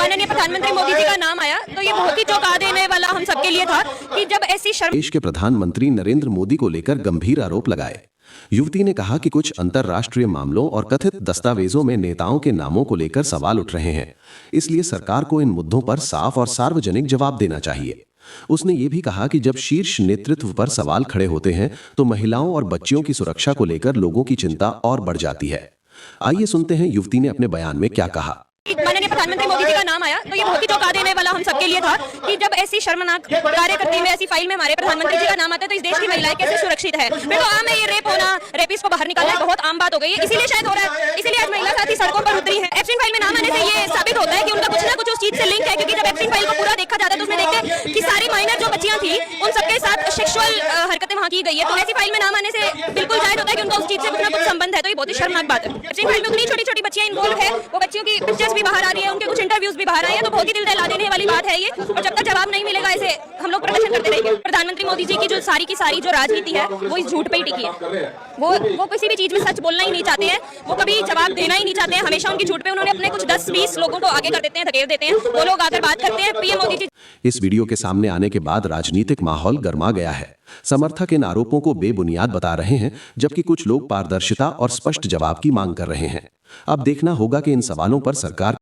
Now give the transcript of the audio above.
माननीय प्रधानमंत्री मोदी जी का नाम आया तो ये बहुत ही चौंका देने वाला हम सबके लिए था कि जब ऐसी देश के प्रधानमंत्री नरेंद्र मोदी को लेकर गंभीर आरोप लगाए। युवती ने कहा कि कुछ अंतर्राष्ट्रीय मामलों और कथित दस्तावेजों में नेताओं के नामों को लेकर सवाल उठ रहे हैं, इसलिए सरकार को इन मुद्दों पर साफ और सार्वजनिक जवाब देना चाहिए। उसने ये भी कहा कि जब शीर्ष नेतृत्व पर सवाल खड़े होते हैं तो महिलाओं और बच्चियों की सुरक्षा को लेकर लोगों की चिंता और बढ़ जाती है। आइए सुनते हैं युवती ने अपने बयान में क्या कहा। माननीय प्रधानमंत्री मोदी जी का नाम आया तो ये बहुत ही चौंका देने वाला हम सबके लिए था कि जब ऐसी शर्मनाक कार्य करते हुए ऐसी फाइल में हमारे प्रधानमंत्री जी का नाम आता है तो इस देश की महिलाएं कैसे सुरक्षित है। फिर तो आम है ये रेप होना, रेपिस्ट को बाहर निकालना बहुत आम बात हो गई है, इसीलिए शायद हो रहा है, इसीलिए आज महिला साथी सड़कों पर उतरी है। एप्स्टीन फाइल में नाम आने से ये साबित होता है कि उनका कुछ ना कुछ उस चीज से लिंक है, क्योंकि जब एप्स्टीन फाइल को पूरा देखा जाता है तो उसमें देखते हैं कि सारी माइनर जो बच्चियां थी उन सबके साथ सेक्सुअल हरकतें वहां की गई है। तो ऐसी फाइल में नाम आने से बिल्कुल जाहिर होता है कि उनका उस चीज से कुछ ना कुछ संबंध है। तो ये बहुत ही शर्मनाक बात है। एप्स्टीन फाइल में उतनी छोटी छोटी बच्चियां इन्वॉल्व है, वो बच्चियों की पिक्चर्स भी बाहर आ रही है, उनके कुछ इंटरव्यूज भी बाहर आए हैं, तो बहुत ही दिल दहला देने वाली बात है ये। और जब तक जवाब नहीं मिलेगा ऐसे हम लोग प्रदर्शन करते रहेंगे। प्रधानमंत्री मोदी जी की जो सारी की सारी जो राजनीति है वो इस झूठ पे ही टिकी है। वो किसी भी चीज में सच बोलना ही नहीं चाहते हैं, वो कभी जवाब देना ही नहीं चाहते हैं। हमेशा उनकी झूठ पे उन्होंने अपने कुछ 10-20 लोगों को आगे कर देते हैं, धकेल देते हैं। वो लोग आकर बात करते हैं, पीएम मोदी जी। इस वीडियो के सामने आने के बाद राजनीतिक माहौल गर्मा गया है। समर्थक इन आरोपों को बेबुनियाद बता रहे हैं, जबकि कुछ लोग पारदर्शिता और स्पष्ट जवाब की मांग कर रहे हैं। अब देखना होगा कि इन सवालों पर सरकार